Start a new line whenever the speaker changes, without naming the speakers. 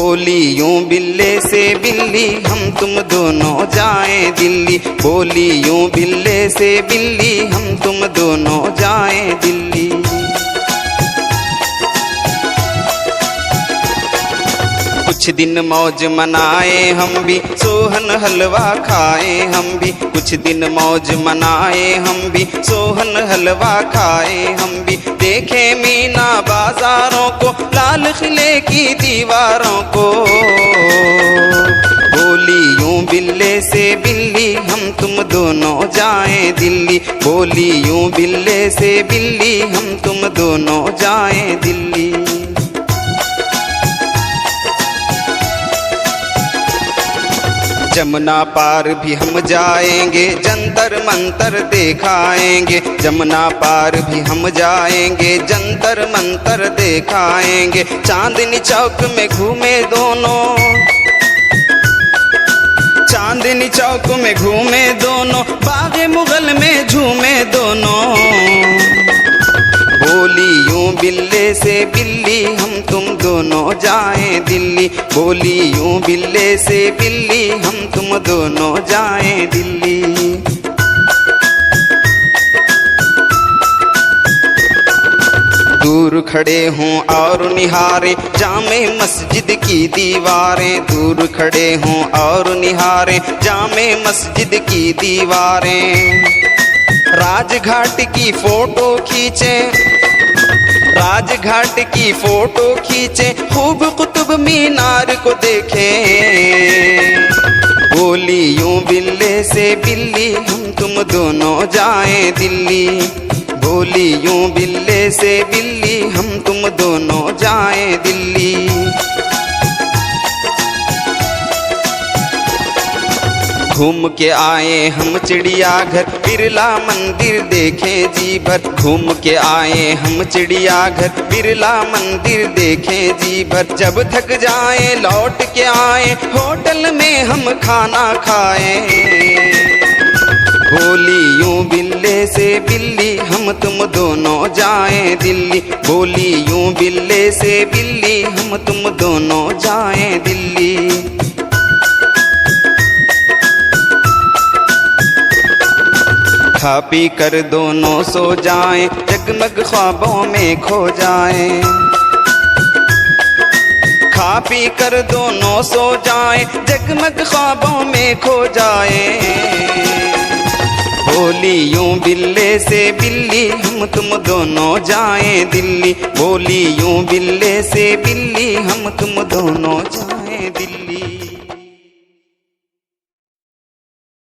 बोली यूं बिल्ले से बिल्ली हम तुम दोनों जाएं दिल्ली। बोली यूं बिल्ले से बिल्ली हम तुम दोनों जाएं दिल्ली। कुछ दिन मौज मनाए हम भी, सोहन हलवा खाए हम भी। कुछ दिन मौज मनाए हम भी, सोहन हलवा खाए हम भी। देखे मीना बाजारों को, लाल किले की दीवारों को। बोली यूं बिल्ले से बिल्ली हम तुम दोनों जाएं दिल्ली। बोली यूं बिल्ले से बिल्ली हम तुम दोनों जाएं दिल्ली। जमुना पार भी हम जाएंगे, जंतर मंतर दिखाएंगे। जमुना पार भी हम जाएंगे, जंतर मंतर दिखाएंगे। चांदनी चौक में घूमे दोनों, चांदनी चौक में घूमे दोनों। बागे मुगल में झूमे दोनों। बोली यूं बिल्ले से बिल्ली हम तुम दोनों जाएं दिल्ली। बोली यूं बिल्ले से बिल्ली हम तुम दोनों जाएं दिल्ली। दूर खड़े हों और निहारे जामे मस्जिद की दीवारें। दूर खड़े हों और निहारे जामे मस्जिद की दीवारें। राजघाट की फोटो खींचे, राजघाट की फोटो खींचे। खूब कुतुब मीनार को देखे। बोली यूं बिल्ले से बिल्ली हम तुम दोनों जाएं दिल्ली। बोली यूं बिल्ले से बिल्ली हम तुम दोनों जाएं दिल्ली। घूम के आए हम चिड़ियाघर, बिरला मंदिर देखें जी भर। घूम के आए हम चिड़ियाघर, बिरला मंदिर देखें जी भर। जब थक जाए लौट के आए, होटल में हम खाना खाएं। बोली यूं बिल्ले से बिल्ली हम तुम दोनों जाएं दिल्ली। बोली यूं बिल्ले से बिल्ली हम तुम दोनों जाएं दिल्ली। खा पी कर दोनों सो जाएं, जगमग ख्वाबों में खो जाएं। खा पी कर दोनों सो जाएं, जगमग ख्वाबों में खो जाएं। बोली यूं बिल्ले से बिल्ली हम तुम दोनों जाएं दिल्ली। बोली यूं बिल्ले से बिल्ली हम तुम दोनों जाएं दिल्ली।